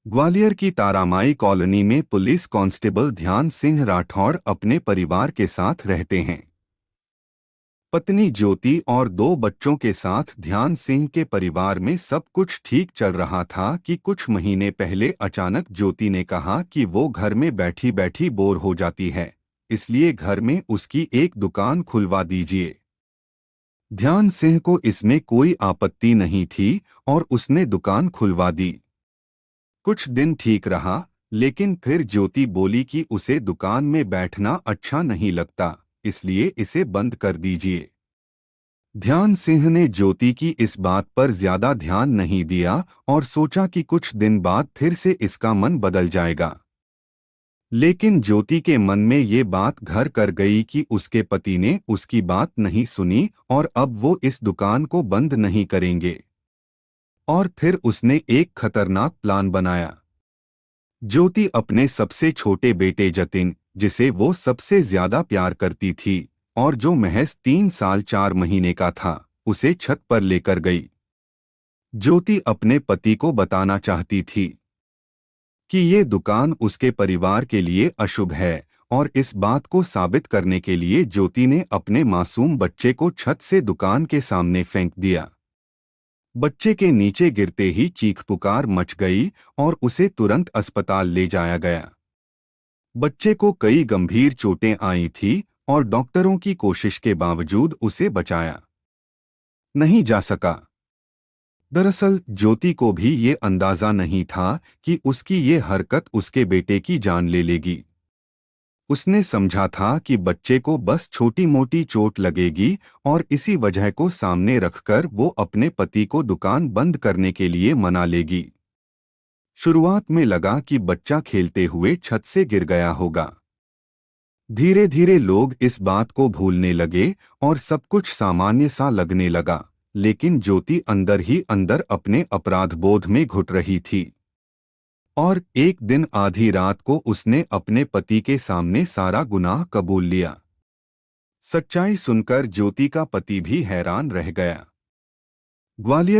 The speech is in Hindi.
ग्वालियर की तारामाई कॉलोनी में पुलिस कांस्टेबल ध्यान सिंह राठौड़ अपने परिवार के साथ रहते हैं। पत्नी ज्योति और दो बच्चों के साथ ध्यान सिंह के परिवार में सब कुछ ठीक चल रहा था कि कुछ महीने पहले अचानक ज्योति ने कहा कि वो घर में बैठी बैठी बोर हो जाती है, इसलिए घर में उसकी एक दुकान खुलवा दीजिए। ध्यान सिंह को इसमें कोई आपत्ति नहीं थी और उसने दुकान खुलवा दी। कुछ दिन ठीक रहा, लेकिन फिर ज्योति बोली कि उसे दुकान में बैठना अच्छा नहीं लगता, इसलिए इसे बंद कर दीजिए। ध्यान सिंह ने ज्योति की इस बात पर ज्यादा ध्यान नहीं दिया और सोचा कि कुछ दिन बाद फिर से इसका मन बदल जाएगा। लेकिन ज्योति के मन में ये बात घर कर गई कि उसके पति ने उसकी बात नहीं सुनी और अब वो इस दुकान को बंद नहीं करेंगे। और फिर उसने एक खतरनाक प्लान बनाया। ज्योति अपने सबसे छोटे बेटे जतिन, जिसे वो सबसे ज्यादा प्यार करती थी और जो महज 3 साल 4 महीने का था, उसे छत पर लेकर गई। ज्योति अपने पति को बताना चाहती थी कि ये दुकान उसके परिवार के लिए अशुभ है, और इस बात को साबित करने के लिए ज्योति ने अपने मासूम बच्चे को छत से दुकान के सामने फेंक दिया। बच्चे के नीचे गिरते ही चीख पुकार मच गई और उसे तुरंत अस्पताल ले जाया गया। बच्चे को कई गंभीर चोटें आई थी और डॉक्टरों की कोशिश के बावजूद उसे बचाया नहीं जा सका। दरअसल ज्योति को भी ये अंदाजा नहीं था कि उसकी ये हरकत उसके बेटे की जान ले लेगी। उसने समझा था कि बच्चे को बस छोटी मोटी चोट लगेगी और इसी वजह को सामने रखकर वो अपने पति को दुकान बंद करने के लिए मना लेगी। शुरुआत में लगा कि बच्चा खेलते हुए छत से गिर गया होगा। धीरे धीरे लोग इस बात को भूलने लगे और सब कुछ सामान्य सा लगने लगा, लेकिन ज्योति अंदर ही अंदर अपने अपराध बोध में घुट रही थी। और एक दिन आधी रात को उसने अपने पति के सामने सारा गुनाह कबूल लिया। सच्चाई सुनकर ज्योति का पति भी हैरान रह गया। ग्वालियर